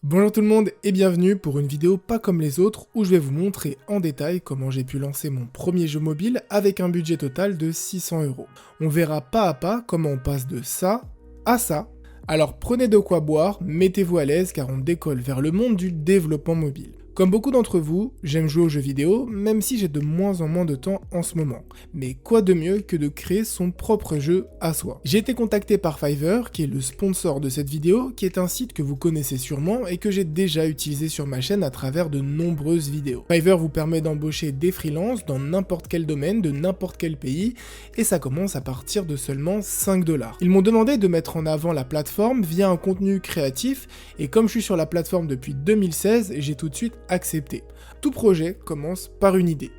Bonjour tout le monde et bienvenue pour une vidéo pas comme les autres où je vais vous montrer en détail comment j'ai pu lancer mon premier jeu mobile avec un budget total de 600€. On verra pas à pas comment on passe de ça à ça. Alors prenez de quoi boire, mettez-vous à l'aise car on décolle vers le monde du développement mobile. Comme beaucoup d'entre vous, j'aime jouer aux jeux vidéo, même si j'ai de moins en moins de temps en ce moment. Mais quoi de mieux que de créer son propre jeu à soi? J'ai été contacté par Fiverr, qui est le sponsor de cette vidéo, qui est un site que vous connaissez sûrement et que j'ai déjà utilisé sur ma chaîne à travers de nombreuses vidéos. Fiverr vous permet d'embaucher des freelances dans n'importe quel domaine, de n'importe quel pays, et ça commence à partir de seulement 5$. Ils m'ont demandé de mettre en avant la plateforme via un contenu créatif, et comme je suis sur la plateforme depuis 2016, j'ai tout de suite accepté. Tout projet commence par une idée.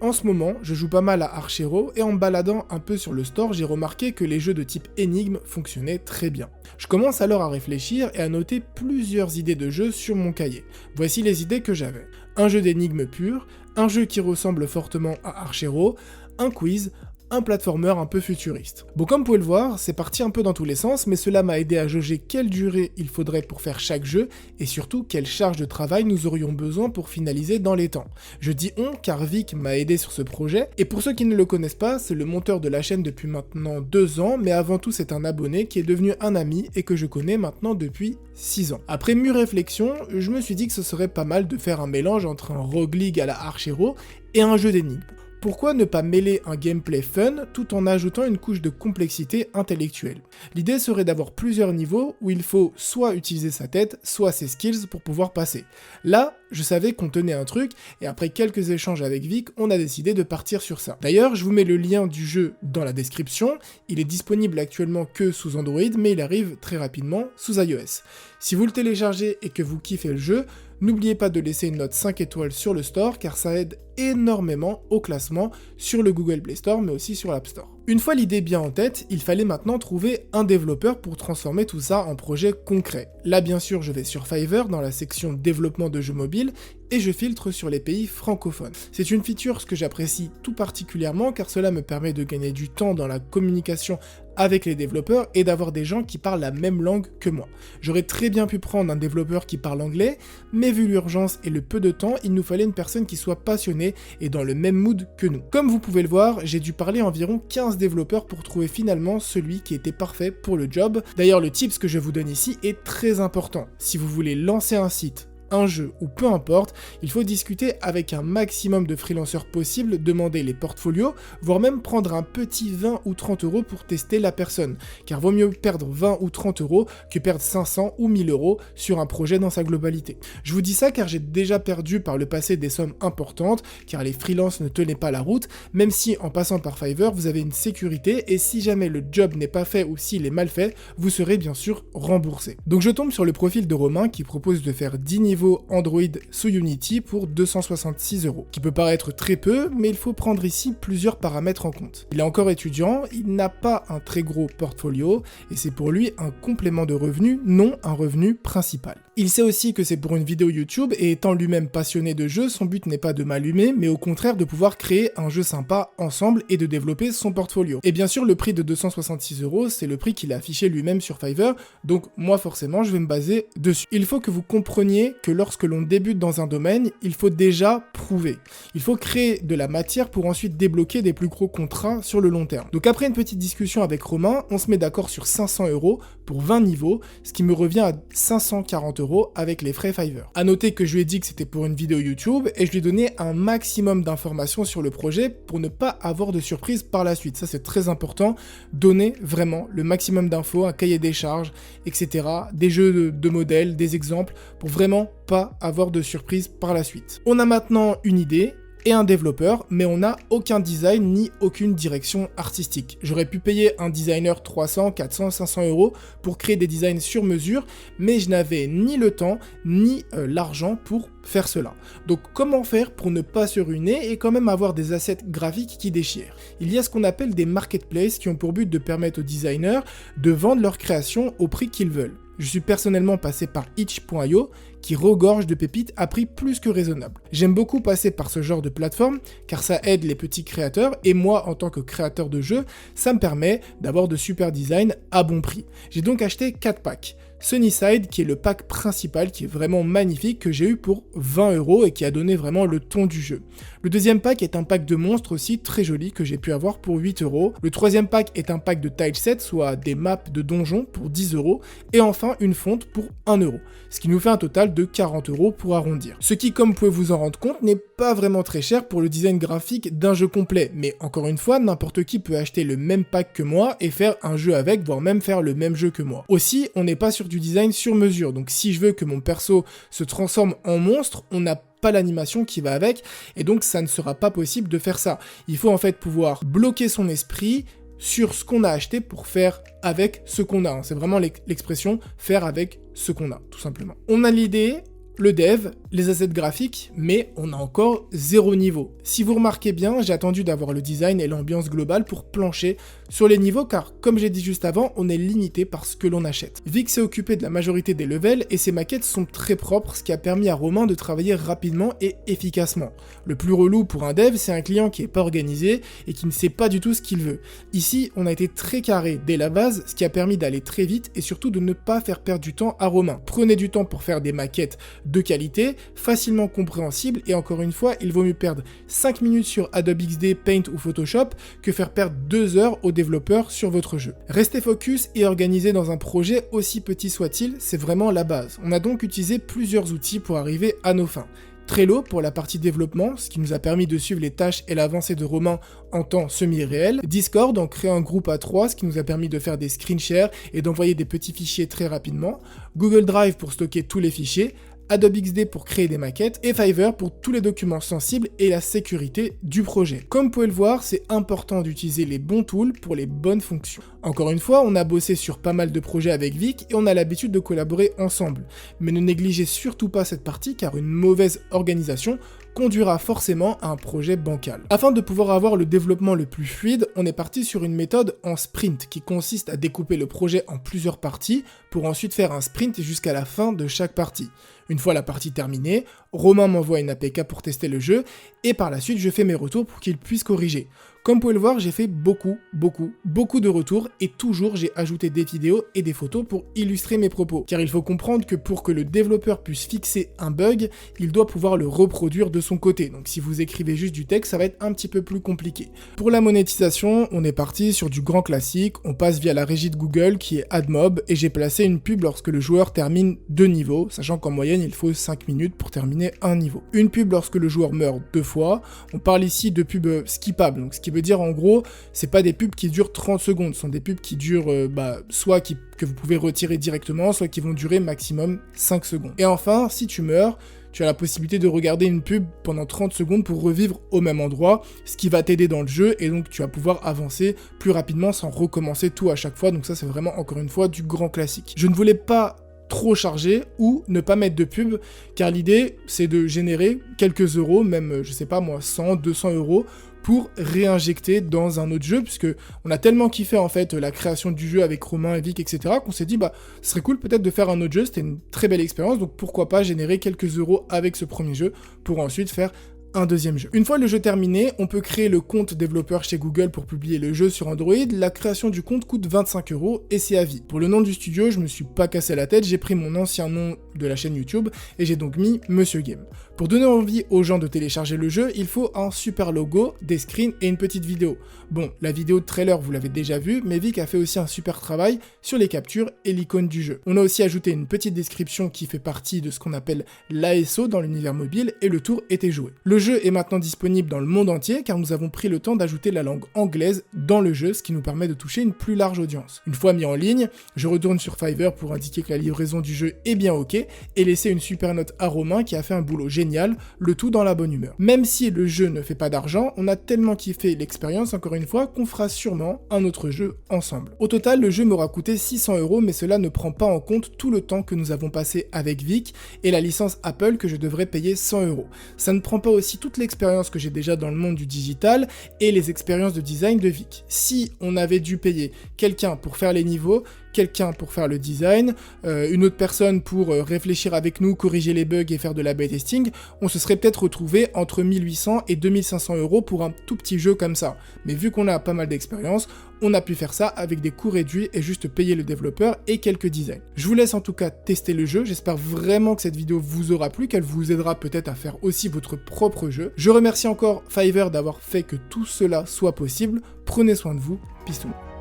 En ce moment, je joue pas mal à Arch Hero et en me baladant un peu sur le store, j'ai remarqué que les jeux de type énigme fonctionnaient très bien. Je commence alors à réfléchir et à noter plusieurs idées de jeux sur mon cahier. Voici les idées que j'avais. Un jeu d'énigmes pur, un jeu qui ressemble fortement à Arch Hero, un quiz, un platformer un peu futuriste. Bon, comme vous pouvez le voir, c'est parti un peu dans tous les sens, mais cela m'a aidé à jauger quelle durée il faudrait pour faire chaque jeu, et surtout quelle charge de travail nous aurions besoin pour finaliser dans les temps. Je dis on car Vic m'a aidé sur ce projet, et pour ceux qui ne le connaissent pas, c'est le monteur de la chaîne depuis maintenant 2 ans, mais avant tout c'est un abonné qui est devenu un ami et que je connais maintenant depuis 6 ans. Après mûre réflexion, je me suis dit que ce serait pas mal de faire un mélange entre un roguelike à la Arch Hero et un jeu d'énigmes. Pourquoi ne pas mêler un gameplay fun tout en ajoutant une couche de complexité intellectuelle? L'idée serait d'avoir plusieurs niveaux où il faut soit utiliser sa tête, soit ses skills pour pouvoir passer. Là, je savais qu'on tenait un truc, et après quelques échanges avec Vic, on a décidé de partir sur ça. D'ailleurs, je vous mets le lien du jeu dans la description, il est disponible actuellement que sous Android, mais il arrive très rapidement sous iOS. Si vous le téléchargez et que vous kiffez le jeu, n'oubliez pas de laisser une note 5 étoiles sur le store car ça aide énormément au classement sur le Google Play Store mais aussi sur l'App Store. Une fois l'idée bien en tête, il fallait maintenant trouver un développeur pour transformer tout ça en projet concret. Là bien sûr je vais sur Fiverr dans la section développement de jeux mobiles et je filtre sur les pays francophones. C'est une feature que j'apprécie tout particulièrement car cela me permet de gagner du temps dans la communication avec les développeurs et d'avoir des gens qui parlent la même langue que moi. J'aurais très bien pu prendre un développeur qui parle anglais, mais vu l'urgence et le peu de temps, il nous fallait une personne qui soit passionnée et dans le même mood que nous. Comme vous pouvez le voir, j'ai dû parler à environ 15 développeurs pour trouver finalement celui qui était parfait pour le job. D'ailleurs, le tips que je vous donne ici est très important. Si vous voulez lancer un site, un jeu ou peu importe, il faut discuter avec un maximum de freelanceurs possible, demander les portfolios, voire même prendre un petit 20 ou 30€ pour tester la personne, car vaut mieux perdre 20 ou 30€ que perdre 500 ou 1000€ sur un projet dans sa globalité. Je vous dis ça car j'ai déjà perdu par le passé des sommes importantes, car les freelances ne tenaient pas la route, même si en passant par Fiverr vous avez une sécurité et si jamais le job n'est pas fait ou s'il est mal fait, vous serez bien sûr remboursé. Donc je tombe sur le profil de Romain qui propose de faire 10 niveaux Android sous Unity pour 266€, qui peut paraître très peu, mais il faut prendre ici plusieurs paramètres en compte. Il est encore étudiant, il n'a pas un très gros portfolio, et c'est pour lui un complément de revenu, non un revenu principal. Il sait aussi que c'est pour une vidéo YouTube, et étant lui-même passionné de jeux, son but n'est pas de m'allumer, mais au contraire de pouvoir créer un jeu sympa ensemble et de développer son portfolio. Et bien sûr, le prix de 266€, c'est le prix qu'il a affiché lui-même sur Fiverr, donc moi forcément je vais me baser dessus. Il faut que vous compreniez que lorsque l'on débute dans un domaine, il faut déjà prouver. Il faut créer de la matière pour ensuite débloquer des plus gros contrats sur le long terme. Donc après une petite discussion avec Romain, on se met d'accord sur 500€ pour 20 niveaux, ce qui me revient à 540€ avec les frais Fiverr. A noter que je lui ai dit que c'était pour une vidéo YouTube et je lui ai donné un maximum d'informations sur le projet pour ne pas avoir de surprise par la suite. Ça c'est très important, donner vraiment le maximum d'infos, un cahier des charges, etc. Des jeux de modèles, des exemples, pour vraiment pas avoir de surprise par la suite. On a maintenant une idée et un développeur, mais on n'a aucun design ni aucune direction artistique. J'aurais pu payer un designer 300, 400, 500€ pour créer des designs sur mesure, mais je n'avais ni le temps ni l'argent pour faire cela. Donc comment faire pour ne pas se ruiner et quand même avoir des assets graphiques qui déchirent? Il y a ce qu'on appelle des marketplaces qui ont pour but de permettre aux designers de vendre leurs créations au prix qu'ils veulent. Je suis personnellement passé par itch.io qui regorge de pépites à prix plus que raisonnable. J'aime beaucoup passer par ce genre de plateforme car ça aide les petits créateurs et moi en tant que créateur de jeux, ça me permet d'avoir de super designs à bon prix. J'ai donc acheté 4 packs. Sunnyside, qui est le pack principal, qui est vraiment magnifique, que j'ai eu pour 20 € et qui a donné vraiment le ton du jeu. Le deuxième pack est un pack de monstres aussi très joli que j'ai pu avoir pour 8 €. Le troisième pack est un pack de tilesets, soit des maps de donjons pour 10 €. Et enfin une fonte pour 1 €, ce qui nous fait un total de 40 € pour arrondir. Ce qui, comme vous pouvez vous en rendre compte, n'est pas vraiment très cher pour le design graphique d'un jeu complet, mais encore une fois, n'importe qui peut acheter le même pack que moi et faire un jeu avec, voire même faire le même jeu que moi. Aussi, on n'est pas sur du design sur mesure, donc si je veux que mon perso se transforme en monstre, on n'a pas l'animation qui va avec, et donc ça ne sera pas possible de faire ça. Il faut en fait pouvoir bloquer son esprit sur ce qu'on a acheté pour faire avec ce qu'on a. C'est vraiment l'expression faire avec ce qu'on a, tout simplement. On a l'idée, le dev, les assets graphiques, mais on a encore 0 niveau. Si vous remarquez bien, j'ai attendu d'avoir le design et l'ambiance globale pour plancher sur les niveaux, car comme j'ai dit juste avant, on est limité par ce que l'on achète. Vic s'est occupé de la majorité des levels et ses maquettes sont très propres, ce qui a permis à Romain de travailler rapidement et efficacement. Le plus relou pour un dev, c'est un client qui est pas organisé et qui ne sait pas du tout ce qu'il veut. Ici, on a été très carré dès la base, ce qui a permis d'aller très vite et surtout de ne pas faire perdre du temps à Romain. Prenez du temps pour faire des maquettes de qualité, facilement compréhensibles, et encore une fois, il vaut mieux perdre 5 minutes sur Adobe XD, Paint ou Photoshop que faire perdre 2 heures aux développeurs sur votre jeu. Restez focus et organisé dans un projet aussi petit soit-il, c'est vraiment la base. On a donc utilisé plusieurs outils pour arriver à nos fins. Trello pour la partie développement, ce qui nous a permis de suivre les tâches et l'avancée de Romain en temps semi-réel. Discord en créant un groupe à 3, ce qui nous a permis de faire des screen shares et d'envoyer des petits fichiers très rapidement. Google Drive pour stocker tous les fichiers. Adobe XD pour créer des maquettes, et Fiverr pour tous les documents sensibles et la sécurité du projet. Comme vous pouvez le voir, c'est important d'utiliser les bons tools pour les bonnes fonctions. Encore une fois, on a bossé sur pas mal de projets avec Vic et on a l'habitude de collaborer ensemble. Mais ne négligez surtout pas cette partie car une mauvaise organisation conduira forcément à un projet bancal. Afin de pouvoir avoir le développement le plus fluide, on est parti sur une méthode en sprint qui consiste à découper le projet en plusieurs parties pour ensuite faire un sprint jusqu'à la fin de chaque partie. Une fois la partie terminée, Romain m'envoie une APK pour tester le jeu et par la suite je fais mes retours pour qu'il puisse corriger. Comme vous pouvez le voir, j'ai fait beaucoup de retours et toujours j'ai ajouté des vidéos et des photos pour illustrer mes propos. Car il faut comprendre que pour que le développeur puisse fixer un bug, il doit pouvoir le reproduire de son côté. Donc si vous écrivez juste du texte, ça va être un petit peu plus compliqué. Pour la monétisation, on est parti sur du grand classique, on passe via la régie de Google qui est AdMob et j'ai placé une pub lorsque le joueur termine 2 niveaux, sachant qu'en moyenne il faut 5 minutes pour terminer un niveau. Une pub lorsque le joueur meurt 2 fois, on parle ici de pubs skippables, donc ce qui veut dire en gros, c'est pas des pubs qui durent 30 secondes, ce sont des pubs qui durent que vous pouvez retirer directement, soit qui vont durer maximum 5 secondes. Et enfin, si tu meurs, tu as la possibilité de regarder une pub pendant 30 secondes pour revivre au même endroit, ce qui va t'aider dans le jeu, et donc tu vas pouvoir avancer plus rapidement sans recommencer tout à chaque fois, donc ça c'est vraiment encore une fois du grand classique. Je ne voulais pas trop charger ou ne pas mettre de pub, car l'idée c'est de générer quelques euros, même je sais pas moi, 100, 200 € pour réinjecter dans un autre jeu, puisque on a tellement kiffé en fait la création du jeu avec Romain et Vic, etc., qu'on s'est dit bah ce serait cool peut-être de faire un autre jeu, c'était une très belle expérience, donc pourquoi pas générer quelques euros avec ce premier jeu pour ensuite faire un deuxième jeu. Une fois le jeu terminé, on peut créer le compte développeur chez Google pour publier le jeu sur Android. La création du compte coûte 25 € et c'est à vie. Pour le nom du studio, je me suis pas cassé la tête, j'ai pris mon ancien nom de la chaîne YouTube et j'ai donc mis Monsieur Game. Pour donner envie aux gens de télécharger le jeu, il faut un super logo, des screens et une petite vidéo. Bon, la vidéo de trailer vous l'avez déjà vue, mais Vic a fait aussi un super travail sur les captures et l'icône du jeu. On a aussi ajouté une petite description qui fait partie de ce qu'on appelle l'ASO dans l'univers mobile et le tour était joué. Le jeu est maintenant disponible dans le monde entier car nous avons pris le temps d'ajouter la langue anglaise dans le jeu, ce qui nous permet de toucher une plus large audience. Une fois mis en ligne, je retourne sur Fiverr pour indiquer que la livraison du jeu est bien ok et laisser une super note à Romain qui a fait un boulot génial, le tout dans la bonne humeur. Même si le jeu ne fait pas d'argent, on a tellement kiffé l'expérience encore une fois qu'on fera sûrement un autre jeu ensemble. Au total, le jeu m'aura coûté 600 €, mais cela ne prend pas en compte tout le temps que nous avons passé avec Vic et la licence Apple que je devrais payer 100 €. Ça ne prend pas aussi toute l'expérience que j'ai déjà dans le monde du digital et les expériences de design de Vic. Si on avait dû payer quelqu'un pour faire les niveaux, quelqu'un pour faire le design, une autre personne pour réfléchir avec nous, corriger les bugs et faire de l'A/B testing, on se serait peut-être retrouvé entre 1800 et 2500 € pour un tout petit jeu comme ça. Mais vu qu'on a pas mal d'expérience, on a pu faire ça avec des coûts réduits et juste payer le développeur et quelques designs. Je vous laisse en tout cas tester le jeu, j'espère vraiment que cette vidéo vous aura plu, qu'elle vous aidera peut-être à faire aussi votre propre jeu. Je remercie encore Fiverr d'avoir fait que tout cela soit possible, prenez soin de vous, bisous.